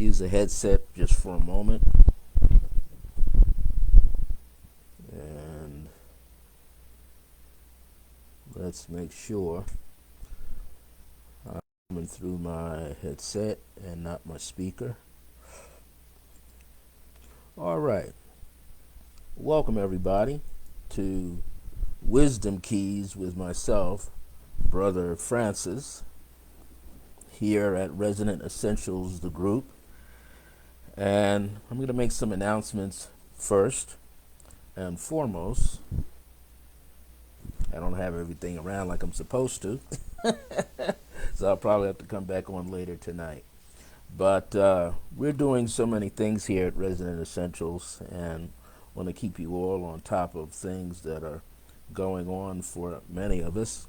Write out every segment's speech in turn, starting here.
use a headset just for a moment. And let's make sure I'm coming through my headset and not my speaker. All right. Welcome, everybody, to Wisdom Keys with myself, Brother Francis, here at Resonant Essentials, the group. And I'm going to make some announcements first and foremost. I don't have everything around like I'm supposed to, so I'll probably have to come back on later tonight. But we're doing so many things here at Resonant Essentials, and want to keep you all on top of things that are going on for many of us.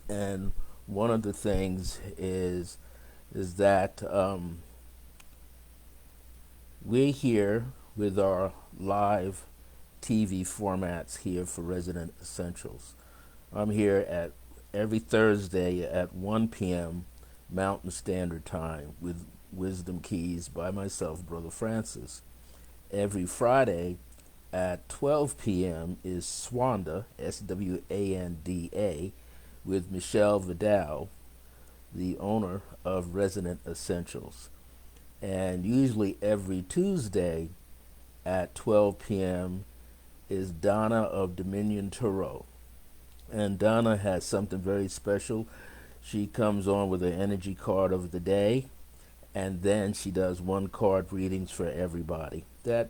And one of the things is that we're here with our live TV formats here for Resident Essentials. I'm here at every Thursday at 1 p.m. Mountain Standard Time with Wisdom Keys by myself, Brother Francis. Every Friday at 12 p.m. is Swanda, Swanda, with Michelle Vidal, the owner of Resident Essentials. And usually every Tuesday at 12 p.m. is Donna of Dominion Tarot. And Donna has something very special. She comes on with an energy card of the day, and then she does one card readings for everybody that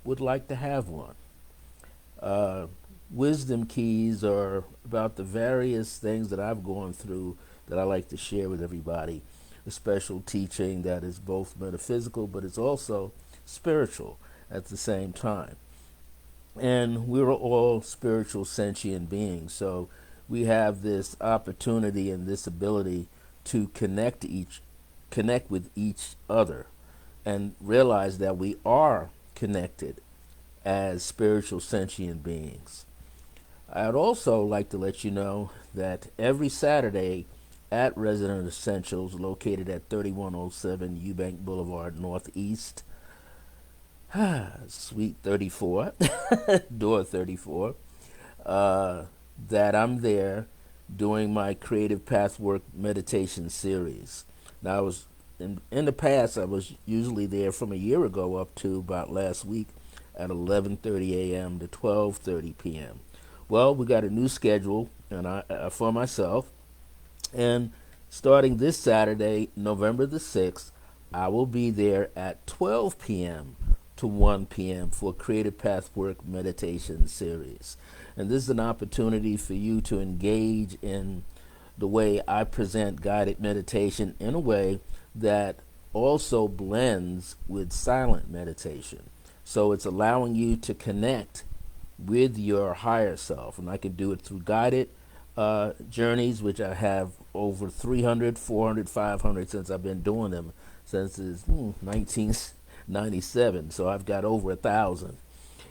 would like to have one. Wisdom keys are about the various things that I've gone through that I like to share with everybody. A special teaching that is both metaphysical, but it's also spiritual at the same time. And we're all spiritual sentient beings, so we have this opportunity and this ability to connect with each other and realize that we are connected as spiritual sentient beings. I'd also like to let you know that every Saturday at Resident Essentials, located at 3107 Eubank Boulevard Northeast, Suite 34, door 34, that I'm there doing my Creative Pathwork meditation series. Now, I was in the past, I was usually there from a year ago up to about last week at 11:30 a.m. to 12:30 p.m. Well, we got a new schedule and for myself, and starting this Saturday, November the 6th, I will be there at 12 p.m. to 1 p.m. for Creative Pathwork meditation series. And this is an opportunity for you to engage in the way I present guided meditation in a way that also blends with silent meditation. So it's allowing you to connect with your higher self. And I can do it through guided journeys, which I have over 300, 400, 500 since I've been doing them since 1997. So I've got over 1,000,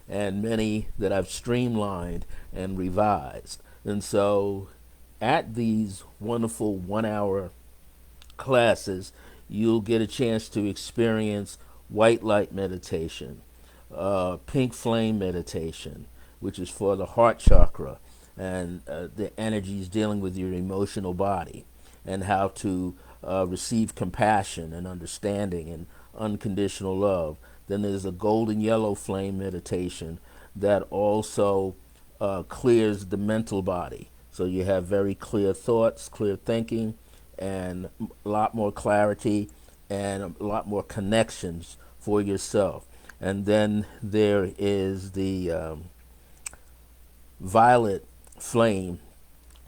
and many that I've streamlined and revised. And so at these wonderful 1 hour classes, you'll get a chance to experience white light meditation, pink flame meditation, which is for the heart chakra and the energies dealing with your emotional body, and how to receive compassion and understanding and unconditional love. Then there's a golden yellow flame meditation that also clears the mental body. So you have very clear thoughts, clear thinking, and a lot more clarity and a lot more connections for yourself. And then there is the violet flame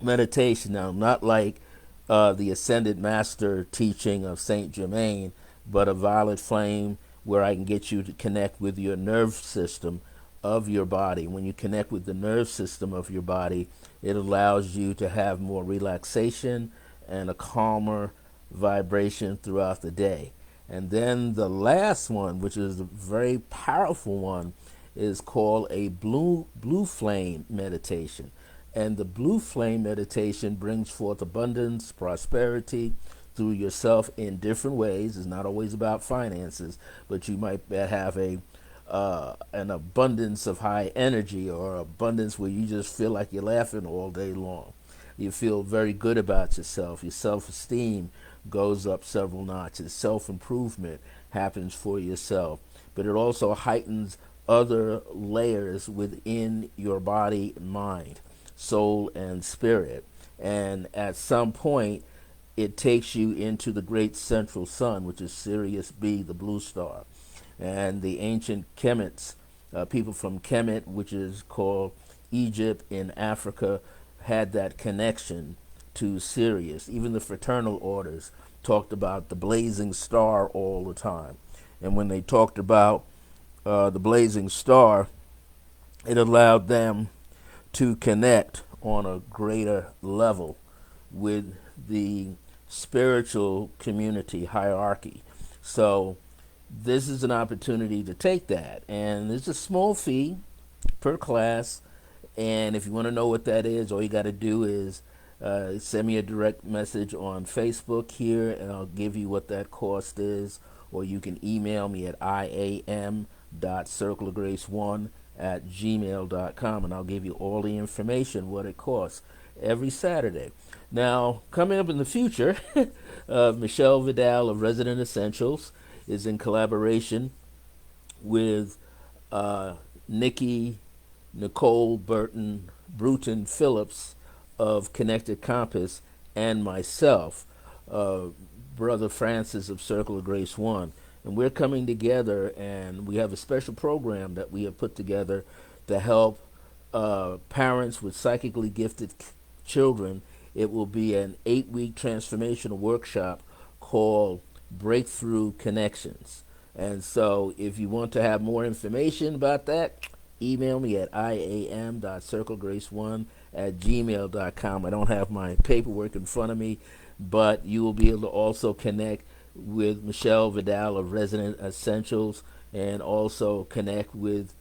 meditation. Now, not like the Ascended Master teaching of Saint Germain, but a violet flame where I can get you to connect with your nerve system of your body. When you connect with the nerve system of your body, it allows you to have more relaxation and a calmer vibration throughout the day. And then the last one, which is a very powerful one, is called a blue flame meditation. And the blue flame meditation brings forth abundance, prosperity through yourself in different ways. It's not always about finances, but you might have an abundance of high energy, or abundance where you just feel like you're laughing all day long. You feel very good about yourself. Your self-esteem goes up several notches. Self-improvement happens for yourself. But it also heightens other layers within your body, mind, soul, and spirit. And at some point, it takes you into the great central sun, which is Sirius B, the blue star. And the ancient Kemets, people from Kemet, which is called Egypt in Africa, had that connection to Sirius. Even the fraternal orders talked about the blazing star all the time. And when they talked about the blazing star, it allowed them to connect on a greater level with the spiritual community hierarchy. So this is an opportunity to take that. And there's a small fee per class. And if you want to know what that is, all you got to do is send me a direct message on Facebook here, and I'll give you what that cost is. Or you can email me at iam.circleofgrace1@gmail.com, and I'll give you all the information, what it costs, every Saturday. Now, coming up in the future, Michelle Vidal of Resident Essentials is in collaboration with Nikki Nicole Bruton Phillips of Connected Compass, and myself, Brother Francis of Circle of Grace 1. And we're coming together, and we have a special program that we have put together to help parents with psychically gifted children. It will be an 8-week transformational workshop called Breakthrough Connections. And so if you want to have more information about that, email me at iam.circlegrace1@gmail.com. I don't have my paperwork in front of me, but you will be able to also connect with Michelle Vidal of Resident Essentials, and also connect with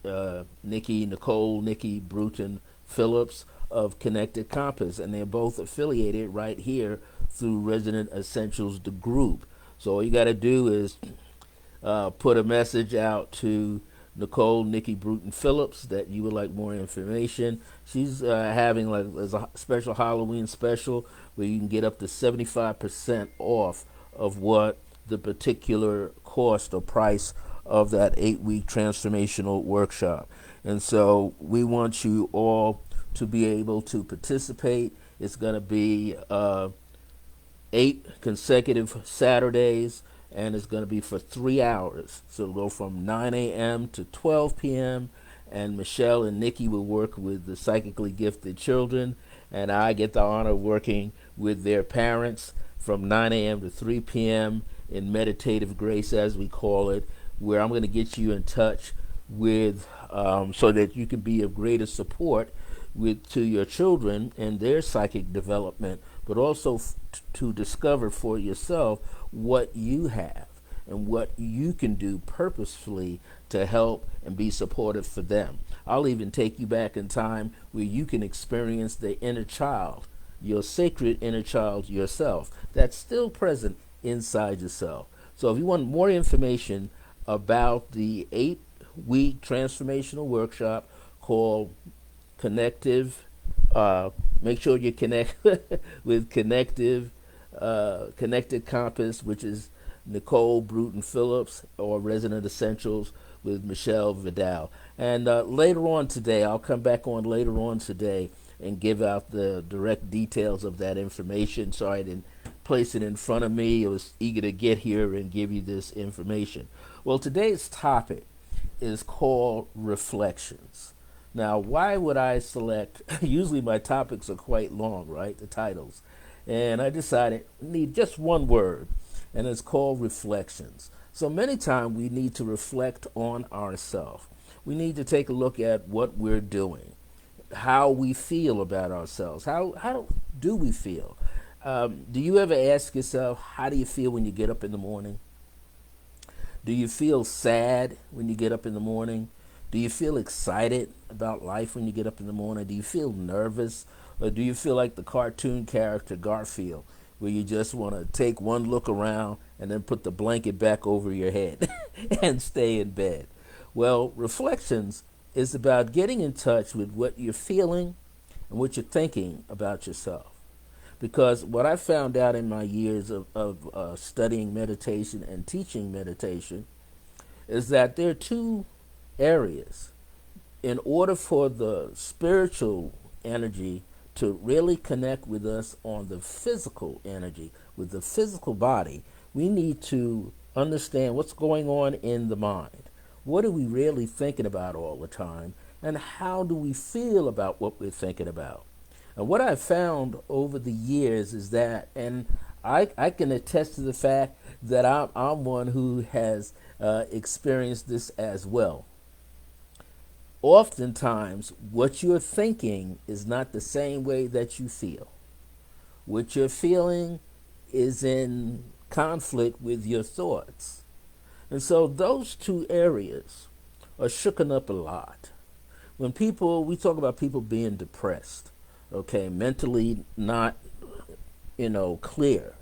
Nikki Bruton Phillips of Connected Compass. And they're both affiliated right here through Resident Essentials, the group. So all you got to do is put a message out to Nikki Bruton Phillips that you would like more information. She's having there's a special Halloween special where you can get up to 75% off of what the particular cost or price of that 8-week transformational workshop. And so we want you all to be able to participate. It's going to be 8 consecutive Saturdays, and it's going to be for 3 hours. So it'll go from 9 a.m. to 12 p.m., and Michelle and Nikki will work with the psychically gifted children, and I get the honor of working with their parents from 9 a.m. to 3 p.m. in meditative grace, as we call it, where I'm going to get you in touch with so that you can be of greater support to your children and their psychic development, but also to discover for yourself what you have and what you can do purposefully to help and be supportive for them. I'll even take you back in time where you can experience the inner child, your sacred inner child yourself, that's still present inside yourself. So if you want more information about the 8-week transformational workshop called Connective, make sure you connect with Connected Compass, which is Nicole Bruton Phillips, or Resident Essentials with Michelle Vidal. And later on today, I'll come back on later on today and give out the direct details of that information. So I didn't place it in front of me. I was eager to get here and give you this information. Well, today's topic is called Reflections. Now, why would I select, usually my topics are quite long, right, the titles, and I decided I need just one word, and it's called reflections. So many times we need to reflect on ourselves. We need to take a look at what we're doing, how we feel about ourselves. How do we feel? Do you ever ask yourself, how do you feel when you get up in the morning? Do you feel sad when you get up in the morning? Do you feel excited about life when you get up in the morning? Do you feel nervous? Or do you feel like the cartoon character Garfield where you just want to take one look around and then put the blanket back over your head and stay in bed. Well, reflections is about getting in touch with what you're feeling and what you're thinking about yourself. Because what I found out in my years of studying meditation and teaching meditation is that there are two areas. In order for the spiritual energy to really connect with us on the physical energy, with the physical body, we need to understand what's going on in the mind. What are we really thinking about all the time? And how do we feel about what we're thinking about? And what I've found over the years is that, and I can attest to the fact that I'm one who has experienced this as well. Oftentimes, what you're thinking is not the same way that you feel. What you're feeling is in conflict with your thoughts. And so those two areas are shooken up a lot. When we talk about people being depressed, okay, mentally not, clear,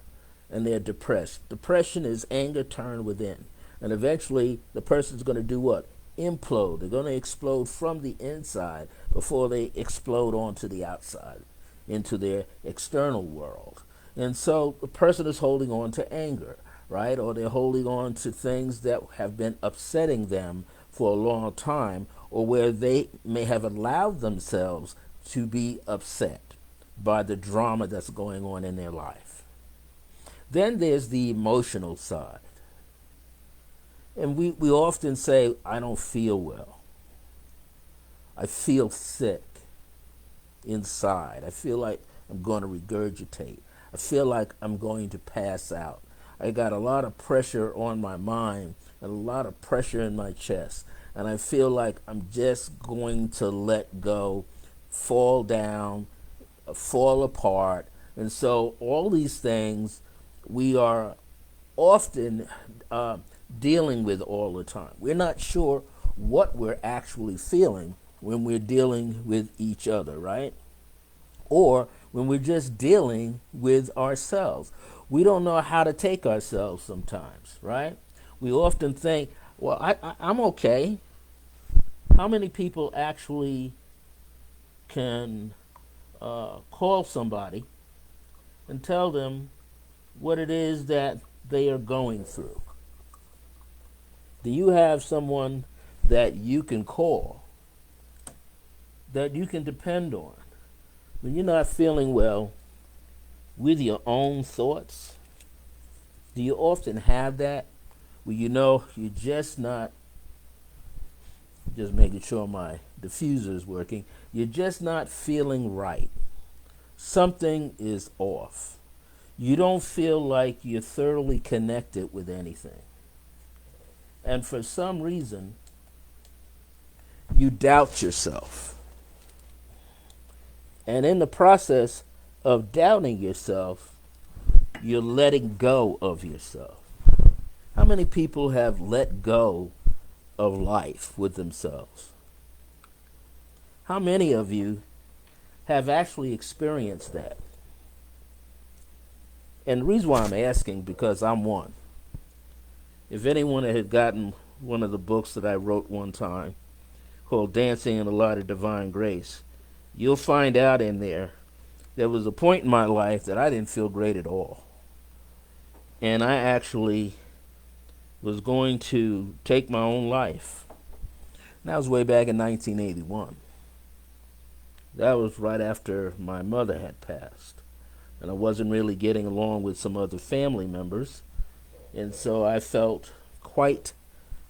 and they're depressed. Depression is anger turned within. And eventually the person's going to do what? Implode. They're going to explode from the inside before they explode onto the outside, into their external world. And so the person is holding on to anger, right? Or they're holding on to things that have been upsetting them for a long time, or where they may have allowed themselves to be upset by the drama that's going on in their life. Then there's the emotional side. And we often say, I don't feel well. I feel sick inside. I feel like I'm going to regurgitate. I feel like I'm going to pass out. I got a lot of pressure on my mind and a lot of pressure in my chest. And I feel like I'm just going to let go, fall down, fall apart. And so all these things we are often dealing with all the time. We're not sure what we're actually feeling when we're dealing with each other, right? Or when we're just dealing with ourselves. We don't know how to take ourselves sometimes, right? We often think, well, I'm okay. How many people actually can call somebody and tell them what it is that they are going through? Do you have someone that you can call, that you can depend on when you're not feeling well with your own thoughts? Do you often have that where you're just not, just making sure my diffuser is working, you're just not feeling right? Something is off. You don't feel like you're thoroughly connected with anything. And for some reason, you doubt yourself. And in the process of doubting yourself, you're letting go of yourself. How many people have let go of life with themselves? How many of you have actually experienced that? And the reason why I'm asking, because I'm one. If anyone had gotten one of the books that I wrote one time called Dancing in the Light of Divine Grace, you'll find out in there was a point in my life that I didn't feel great at all. And I actually was going to take my own life. And that was way back in 1981. That was right after my mother had passed. And I wasn't really getting along with some other family members. And so I felt quite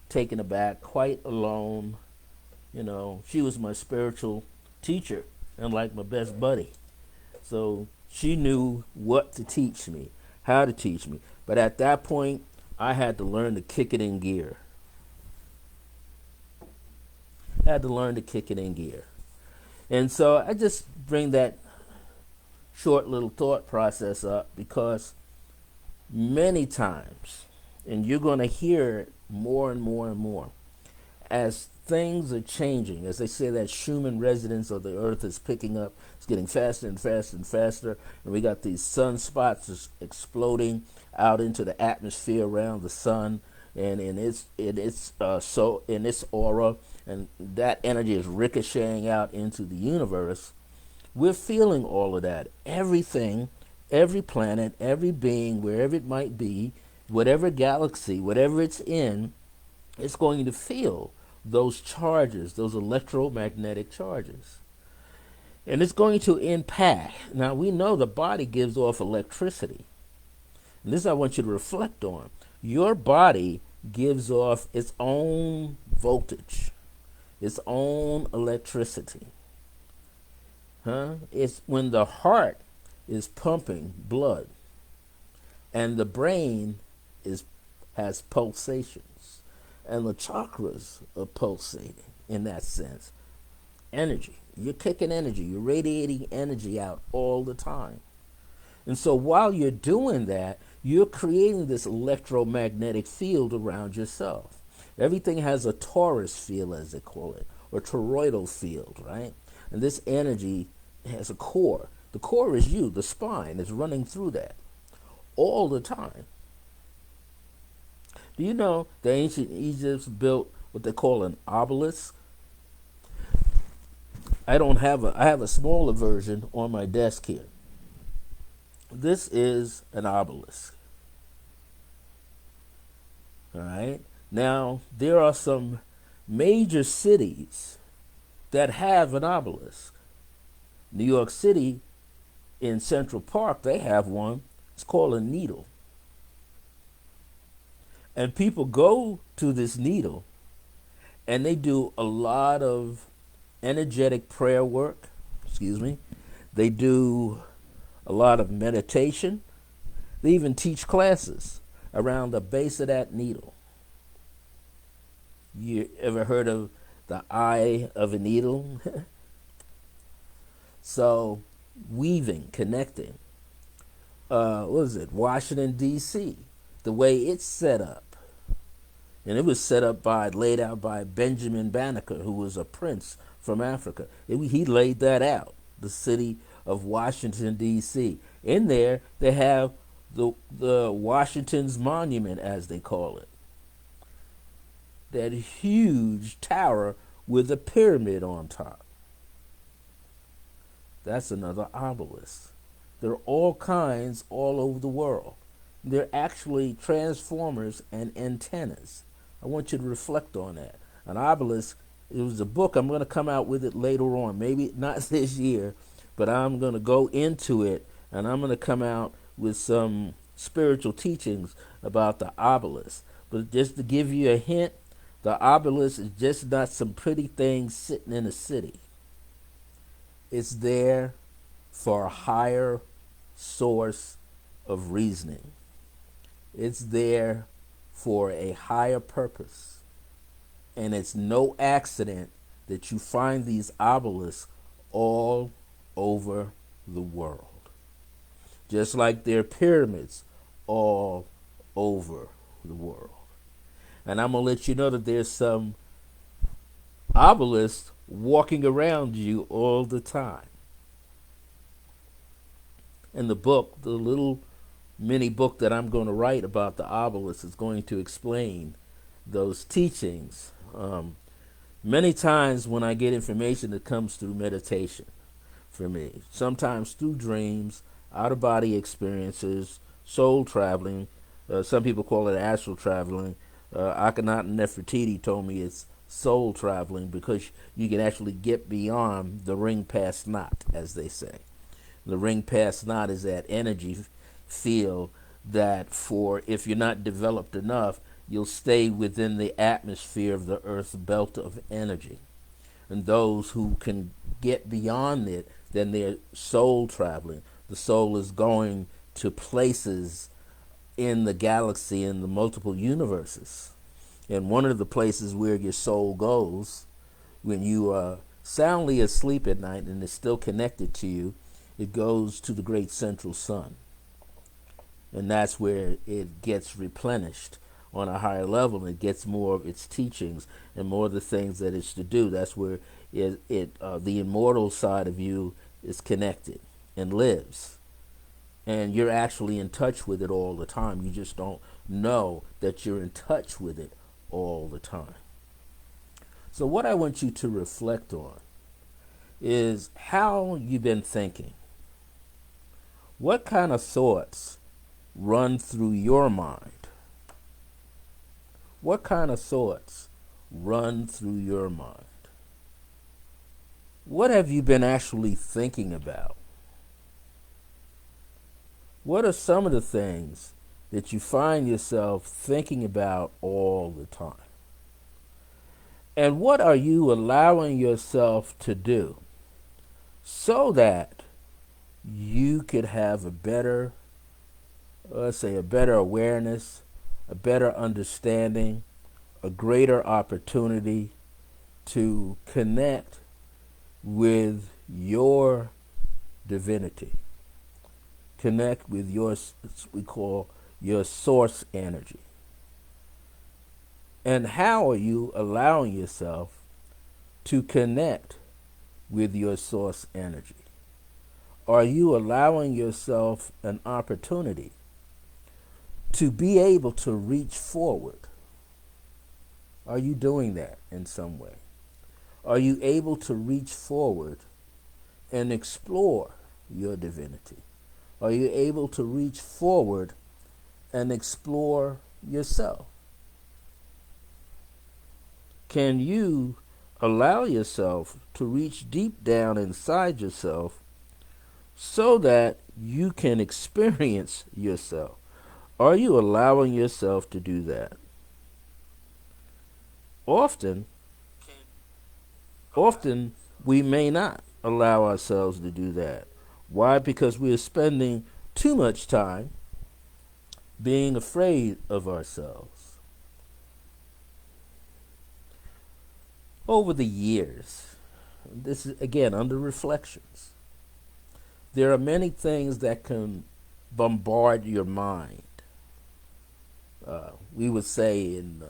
taken aback, quite alone. She was my spiritual teacher and like my best buddy. So she knew what to teach me, how to teach me. But at that point, I had to learn to kick it in gear. And so I just bring that short little thought process up because many times, and you're going to hear it more and more and more, as things are changing. As they say, that Schumann resonance of the Earth is picking up. It's getting faster and faster and faster. And we got these sunspots exploding out into the atmosphere around the sun, and in its aura, and that energy is ricocheting out into the universe. We're feeling all of that. Everything, every planet, every being, wherever it might be, whatever galaxy, whatever it's in, it's going to feel those charges, those electromagnetic charges. And it's going to impact. Now, we know the body gives off electricity. And this I want you to reflect on. Your body gives off its own voltage, its own electricity. It's when the heart is pumping blood and the brain has pulsations and the chakras are pulsating in that sense. Energy. You're kicking energy. You're radiating energy out all the time. And so while you're doing that, you're creating this electromagnetic field around yourself. Everything has a torus field, as they call it, or toroidal field, right? And this energy has a core. The core is you, the spine is running through that all the time. Do you know the ancient Egypts built what they call an obelisk? I have a smaller version on my desk here. This is an obelisk. All right. Now, there are some major cities that have an obelisk. New York City, in Central Park, they have one. It's called a needle. And people go to this needle and they do a lot of energetic prayer work. They do a lot of meditation. They even teach classes around the base of that needle. You ever heard of the eye of a needle? So, weaving, connecting. Washington, D.C., the way it's set up. And it was set up laid out by Benjamin Banneker, who was a prince from Africa. He laid that out, the city of Washington, D.C. In there, they have the Washington's Monument, as they call it. That huge tower with a pyramid on top. That's another obelisk. There are all kinds all over the world. They're actually transformers and antennas. I want you to reflect on that. An obelisk, it was a book. I'm going to come out with it later on. Maybe not this year, but I'm going to go into it and I'm going to come out with some spiritual teachings about the obelisk. But just to give you a hint, the obelisk is just not some pretty thing sitting in a city. It's there for a higher source of reasoning. It's there for a higher purpose. And it's no accident that you find these obelisks all over the world. Just like there are pyramids all over the world. And I'm going to let you know that there's some obelisks walking around you all the time. And the book, the little mini book that I'm going to write about the obelisk, is going to explain those teachings. Many times when I get information, it comes through meditation for me. Sometimes through dreams, out-of-body experiences, soul traveling. Some people call it astral traveling. Akhenaten Nefertiti told me it's soul traveling because you can actually get beyond the ring past knot, as they say. The ring past knot is that energy field that if you're not developed enough, you'll stay within the atmosphere of the Earth's belt of energy. And those who can get beyond it, then they're soul traveling. The soul is going to places in the galaxy, in the multiple universes. And one of the places where your soul goes when you are soundly asleep at night and it's still connected to you, it goes to the great central sun. And that's where it gets replenished on a higher level and gets more of its teachings and more of the things that it's to do. That's where the immortal side of you is connected and lives. And you're actually in touch with it all the time. You just don't know that you're in touch with it all the time. So what I want you to reflect on is how you've been thinking. What kind of thoughts run through your mind? What kind of thoughts run through your mind? What have you been actually thinking about? What are some of the things that you find yourself thinking about all the time? And what are you allowing yourself to do so that you could have a better, let's say, a better awareness, a better understanding, a greater opportunity to connect with your divinity, connect with your, we call your source energy? And how are you allowing yourself to connect with your source energy? Are you allowing yourself an opportunity to be able to reach forward? Are you doing that in some way? Are you able to reach forward and explore your divinity? Are you able to reach forward and explore yourself? Can you allow yourself to reach deep down inside yourself so that you can experience yourself? Are you allowing yourself to do that? Often we may not allow ourselves to do that. Why? Because we are spending too much time being afraid of ourselves. Over the years, this is again under reflections, there are many things that can bombard your mind. We would say in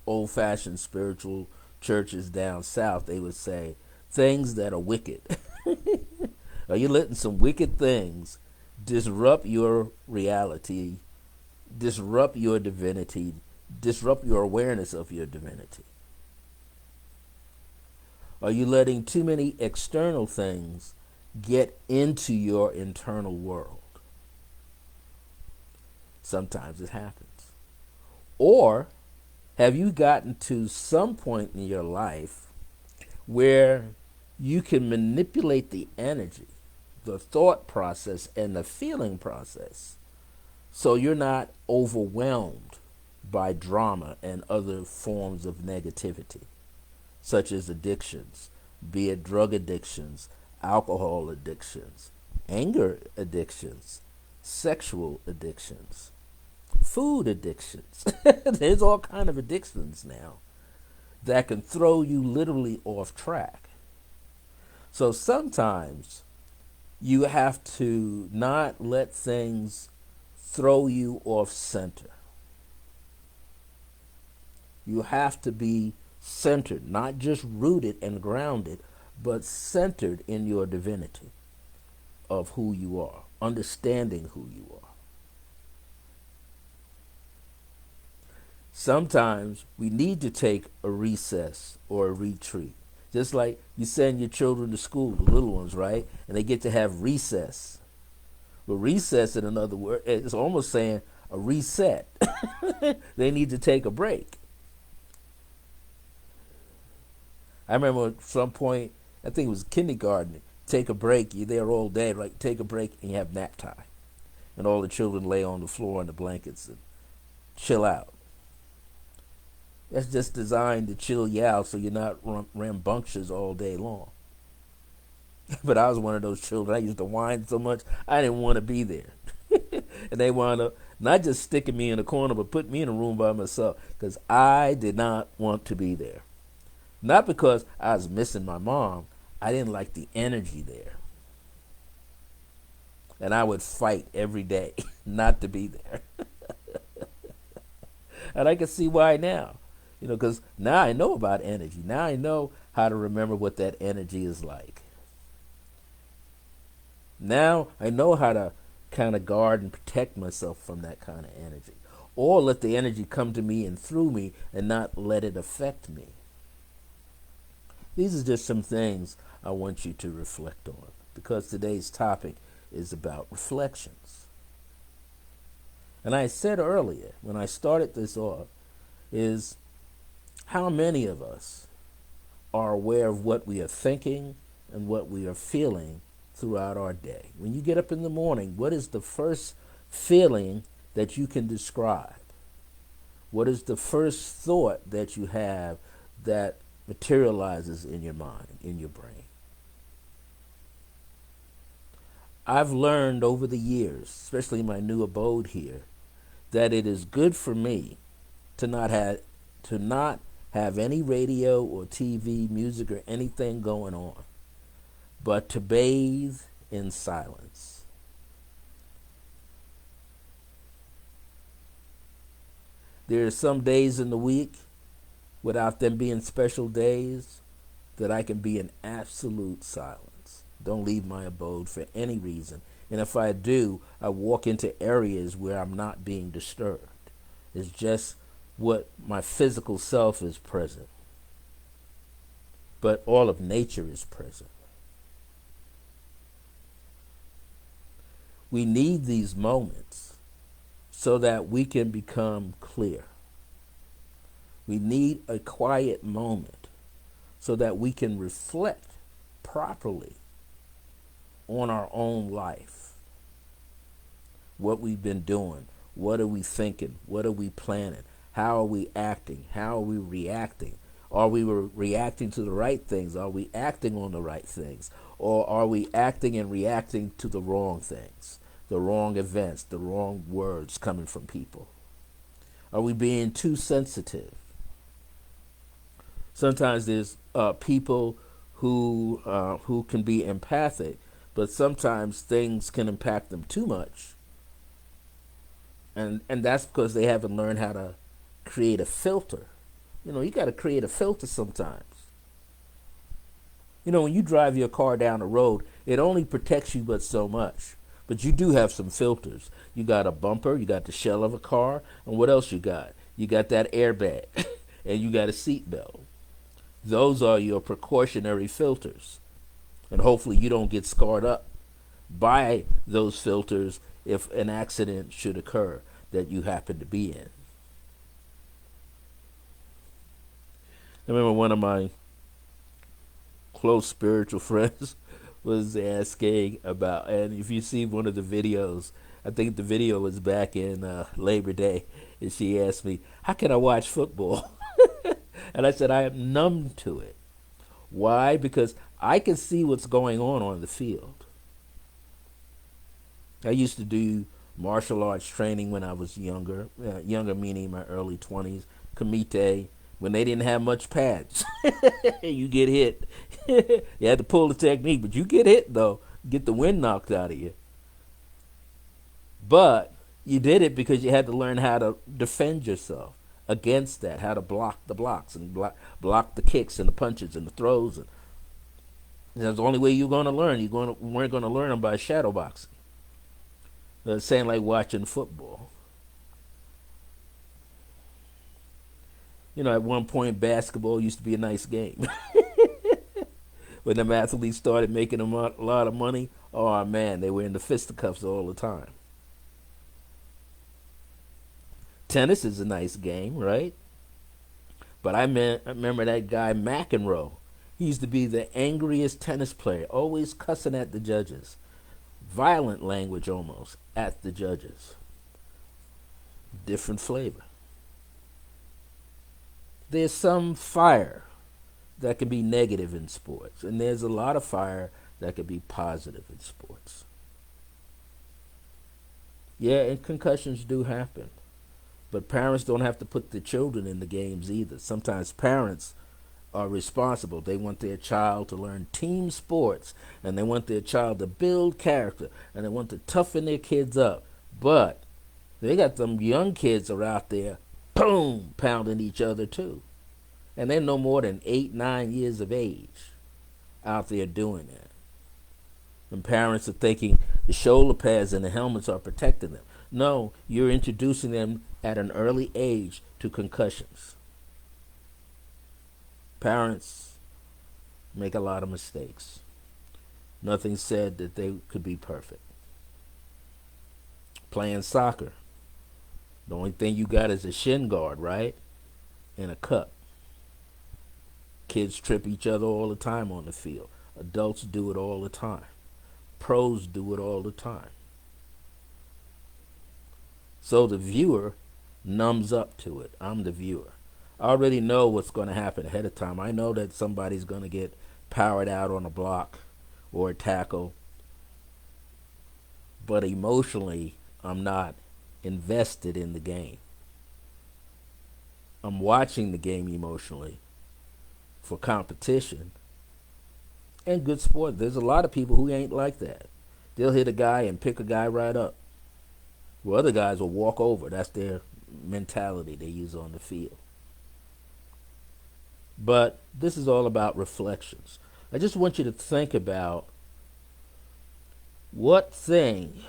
old-fashioned spiritual churches down south, they would say things that are wicked. Are you letting some wicked things disrupt your reality, disrupt your divinity, disrupt your awareness of your divinity? Are you letting too many external things get into your internal world? Sometimes it happens. Or have you gotten to some point in your life where you can manipulate the energy, the thought process, and the feeling process so you're not overwhelmed by drama and other forms of negativity, such as addictions, be it drug addictions, alcohol addictions, anger addictions, sexual addictions, food addictions. There's all kind of addictions now that can throw you literally off track. So sometimes you have to not let things throw you off center. You have to be centered, not just rooted and grounded, but centered in your divinity of who you are, understanding who you are. Sometimes we need to take a recess or a retreat. Just like you send your children to school, the little ones, right? And they get to have recess. But recess, in another word, it's almost saying a reset. They need to take a break. I remember at some point, I think it was kindergarten, take a break, you're there all day, like take a break and you have nap time. And all the children lay on the floor in the blankets and chill out. That's just designed to chill you out so you're not rambunctious all day long. But I was one of those children. I used to whine so much, I didn't want to be there. And they wound up not just sticking me in a corner, but put me in a room by myself because I did not want to be there. Not because I was missing my mom. I didn't like the energy there. And I would fight every day not to be there. And I can see why now. Because now I know about energy. Now I know how to remember what that energy is like. Now I know how to kind of guard and protect myself from that kind of energy. Or let the energy come to me and through me and not let it affect me. These are just some things I want you to reflect on, because today's topic is about reflections. And I said earlier, when I started this off, is how many of us are aware of what we are thinking and what we are feeling throughout our day? When you get up in the morning, what is the first feeling that you can describe? What is the first thought that you have that materializes in your mind, in your brain? I've learned over the years, especially in my new abode here, that it is good for me to not have any radio or TV, music, or anything going on, but to bathe in silence. There are some days in the week, without them being special days, that I can be in absolute silence. Don't leave my abode for any reason. And if I do, I walk into areas where I'm not being disturbed. It's just what my physical self is present. But all of nature is present. We need these moments so that we can become clear. We need a quiet moment so that we can reflect properly on our own life. What we've been doing, what are we thinking, what are we planning, how are we acting, how are we reacting? Are we reacting to the right things? Are we acting on the right things? Or are we acting and reacting to the wrong things, the wrong events, the wrong words coming from people? Are we being too sensitive? Sometimes there's people who can be empathic, but sometimes things can impact them too much. And that's because they haven't learned how to create a filter. You got to create a filter sometimes. When you drive your car down the road, it only protects you but so much. But you do have some filters. You got a bumper, you got the shell of a car, and what else you got? You got that airbag, and you got a seat belt. Those are your precautionary filters. And hopefully you don't get scarred up by those filters if an accident should occur that you happen to be in. I remember one of my close spiritual friends was asking about, and if you see one of the videos, I think the video was back in Labor Day, and she asked me, how can I watch football? And I said, I am numb to it. Why? Because I can see what's going on the field. I used to do martial arts training when I was younger, younger meaning my early 20s, Kumite, when they didn't have much pads. You get hit. You had to pull the technique, but you get hit, though. Get the wind knocked out of you. But you did it because you had to learn how to defend yourself against that, how to block the blocks and block the kicks and the punches and the throws. And that's the only way you're going to learn. You weren't going to learn them by shadow boxing. It's same like watching football. At one point, basketball used to be a nice game. When the athletes started making a lot of money, oh man, they were in the fisticuffs all the time. Tennis is a nice game, right? But I remember that guy McEnroe. He used to be the angriest tennis player, always cussing at the judges. Violent language almost at the judges. Different flavor. There's some fire that can be negative in sports, and there's a lot of fire that can be positive in sports. Yeah, and concussions do happen. But parents don't have to put the children in the games either. Sometimes parents are responsible. They want their child to learn team sports, and they want their child to build character, and they want to toughen their kids up. But they got them young kids are out there boom, pounding each other too. And they're no more than 8, 9 years of age out there doing that. And parents are thinking the shoulder pads and the helmets are protecting them. No, you're introducing them at an early age to concussions. Parents make a lot of mistakes. Nothing said that they could be perfect. Playing soccer, the only thing you got is a shin guard, right? And a cup. Kids trip each other all the time on the field. Adults do it all the time. Pros do it all the time. So the viewer numbs up to it. I'm the viewer. I already know what's going to happen ahead of time. I know that somebody's going to get powered out on a block or a tackle. But emotionally, I'm not invested in the game. I'm watching the game emotionally for competition and good sport. There's a lot of people who ain't like that. They'll hit a guy and pick a guy right up. Well, other guys will walk over. That's their mentality they use on the field. But this is all about reflections. I just want you to think about what thing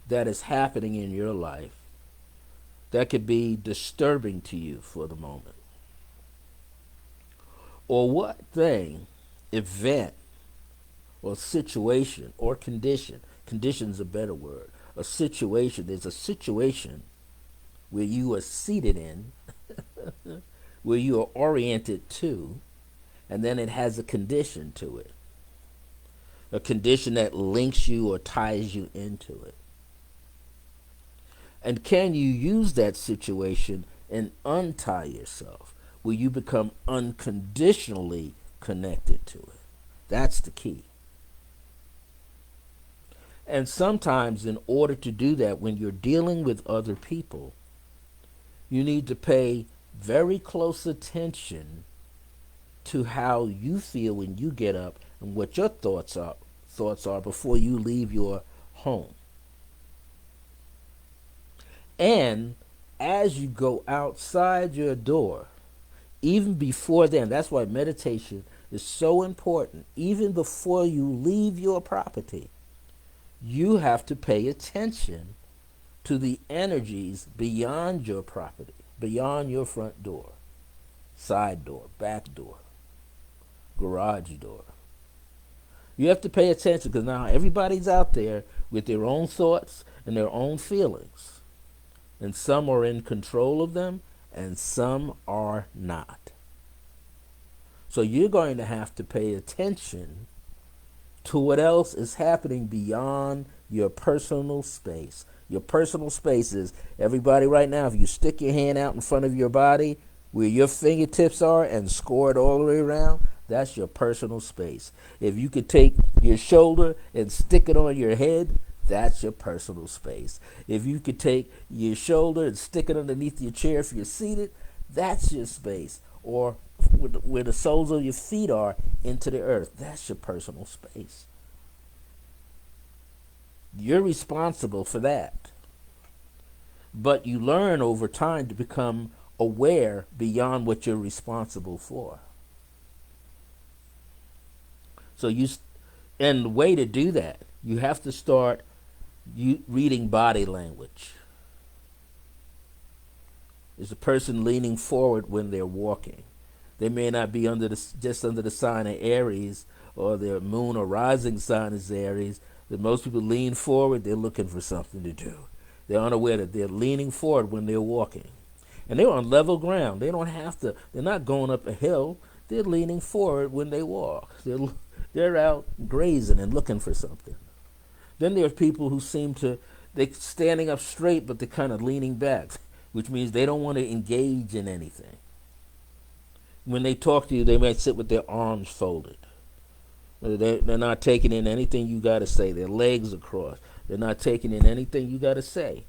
that is happening in your life that could be disturbing to you for the moment. Or what thing, event, or situation, or condition's a better word, a situation, there's a situation where you are seated in, where you are oriented to, and then it has a condition to it. A condition that links you or ties you into it. And can you use that situation and untie yourself, where you become unconditionally connected to it? That's the key. And sometimes in order to do that, when you're dealing with other people, you need to pay very close attention to how you feel when you get up and what your thoughts are before you leave your home. And as you go outside your door, even before then, that's why meditation is so important. Even before you leave your property, you have to pay attention to the energies beyond your property, beyond your front door, side door, back door, garage door. You have to pay attention because now everybody's out there with their own thoughts and their own feelings. And some are in control of them and some are not. So you're going to have to pay attention to what else is happening beyond your personal space. Your personal space is, everybody right now, if you stick your hand out in front of your body where your fingertips are and score it all the way around, that's your personal space. If you could take your shoulder and stick it on your head, that's your personal space. If you could take your shoulder and stick it underneath your chair if you're seated, that's your space. Or where the soles of your feet are into the earth, that's your personal space. You're responsible for that. But you learn over time to become aware beyond what you're responsible for. And the way to do that, you have to start reading body language. Is a person leaning forward when they're walking? They may not be just under the sign of Aries, or their moon or rising sign is Aries. That most people lean forward, they're looking for something to do. They're unaware that they're leaning forward when they're walking. And they're on level ground. They don't have to, they're not going up a hill. They're leaning forward when they walk. They're out grazing and looking for something. Then there are people who they're standing up straight, but they're kind of leaning back, which means they don't want to engage in anything. When they talk to you, they might sit with their arms folded. They're not taking in anything you got to say. Their legs are crossed. They're not taking in anything you got to say.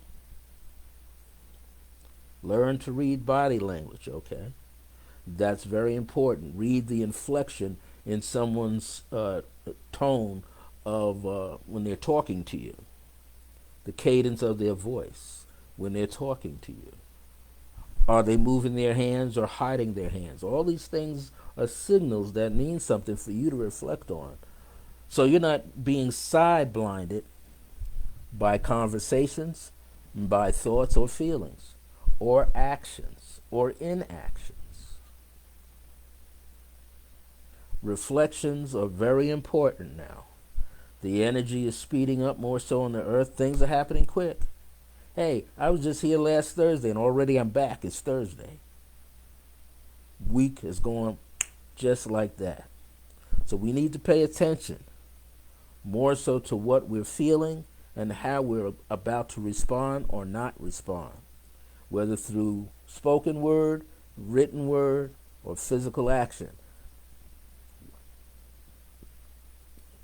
Learn to read body language, okay? That's very important. Read the inflection in someone's tone of when they're talking to you. The cadence of their voice when they're talking to you. Are they moving their hands or hiding their hands? All these things are signals that mean something for you to reflect on. So you're not being side blinded by conversations, by thoughts or feelings, or actions, or inactions. Reflections are very important now. The energy is speeding up more so on the earth. Things are happening quick. Hey, I was just here last Thursday and already I'm back. It's Thursday. Week is going just like that. So we need to pay attention more so to what we're feeling and how we're about to respond or not respond, whether through spoken word, written word, or physical action.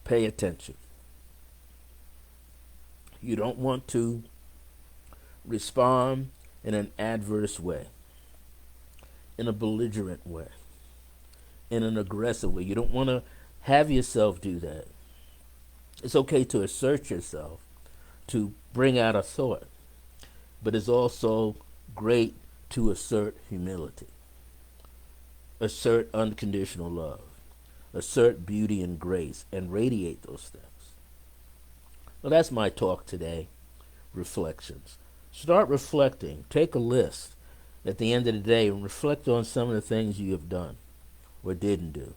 Pay attention. You don't want to respond in an adverse way, in a belligerent way, in an aggressive way. You don't want to have yourself do that. It's okay to assert yourself, to bring out a thought, but it's also great to assert humility, assert unconditional love, assert beauty and grace, and radiate those things. Well, that's my talk today. Reflections. Start reflecting. Take a list at the end of the day and reflect on some of the things you have done, or didn't do,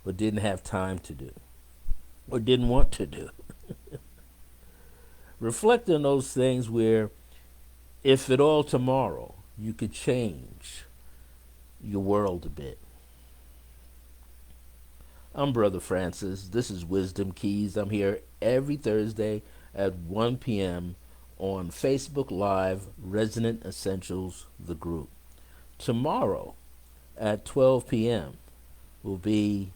or didn't have time to do, or didn't want to do. Reflect on those things where, if at all tomorrow, you could change your world a bit. I'm Brother Francis. This is Wisdom Keys. I'm here every Thursday at 1 p.m. on Facebook Live, Resonant Essentials, the group. Tomorrow at 12 p.m. will be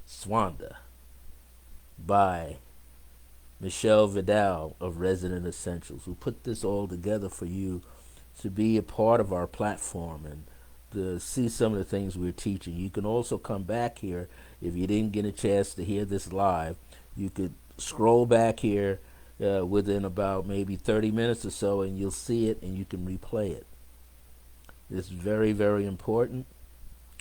Swanda by Michelle Vidal of Resonant Essentials, who put this all together for you to be a part of our platform and to see some of the things we're teaching. You can also come back here if you didn't get a chance to hear this live. You could scroll back here within about maybe 30 minutes or so, and you'll see it and you can replay it. It's very, very important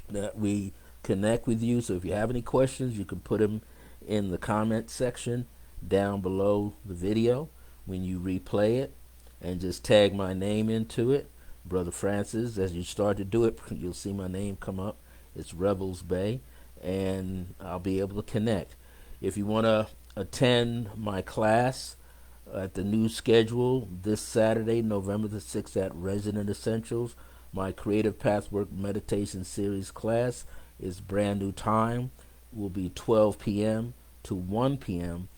that we connect with you. So if you have any questions, you can put them in the comment section down below the video when you replay it, and just tag my name into it, Brother Francis. As you start to do it, you'll see my name come up. It's Rebels Bay, and I'll be able to connect. If you want to attend my class at the new schedule this Saturday, November the 6th at Resonant Essentials, my Creative Pathwork Meditation Series class is brand new time. Will be 12 p.m. to 1 p.m.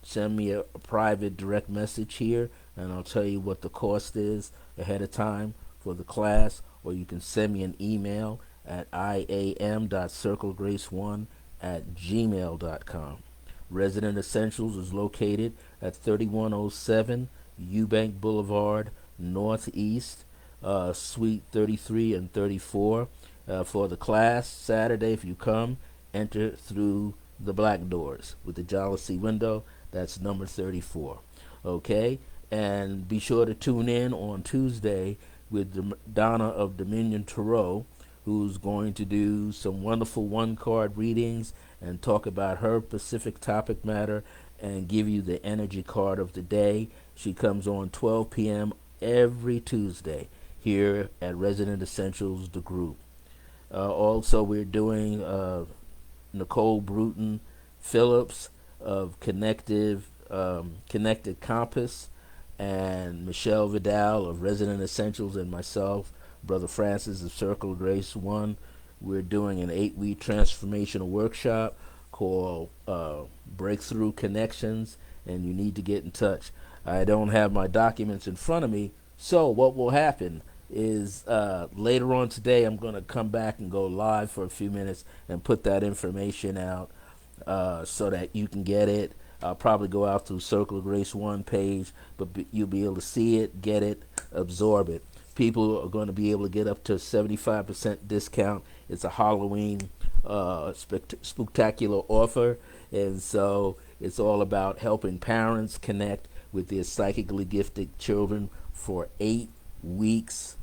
Send me a private direct message here, and I'll tell you what the cost is ahead of time for the class, or you can send me an email at iam.circlegrace1@gmail.com. Resident Essentials is located at 3107 Eubank Boulevard, Northeast, Suite 33 and 34. For the class, Saturday, if you come, enter through the black doors with the jealousy window. That's number 34. Okay? And be sure to tune in on Tuesday with Donna of Dominion Tarot, who's going to do some wonderful one-card readings and talk about her specific topic matter and give you the energy card of the day. She comes on 12 p.m. every Tuesday here at Resident Essentials, the group. Also, we're doing Nicole Bruton Phillips of Connected Compass, and Michelle Vidal of Resident Essentials, and myself, Brother Francis of Circle of Grace 1. We're doing an 8-week transformational workshop called Breakthrough Connections, and you need to get in touch. I don't have my documents in front of me, so what will happen is later on today I'm going to come back and go live for a few minutes and put that information out so that you can get it. I'll probably go out through Circle of Grace 1 page, but you'll be able to see it, get it, absorb it. People are going to be able to get up to 75% discount. It's a Halloween spectacular offer, and so it's all about helping parents connect with their psychically gifted children for 8 weeks.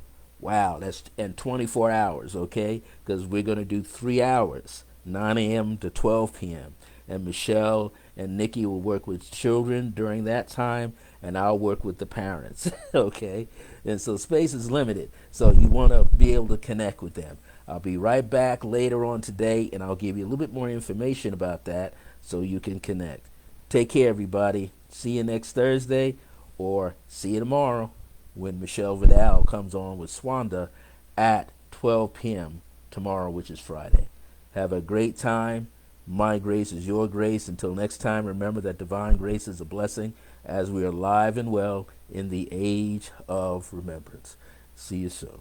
Wow, that's in 24 hours, okay? Because we're going to do 3 hours, 9 a.m. to 12 p.m. And Michelle and Nikki will work with children during that time, and I'll work with the parents, okay? And so space is limited, so you want to be able to connect with them. I'll be right back later on today, and I'll give you a little bit more information about that so you can connect. Take care, everybody. See you next Thursday, or see you tomorrow when Michelle Vidal comes on with Swanda at 12 p.m. tomorrow, which is Friday. Have a great time. My grace is your grace. Until next time, remember that divine grace is a blessing as we are alive and well in the age of remembrance. See you soon.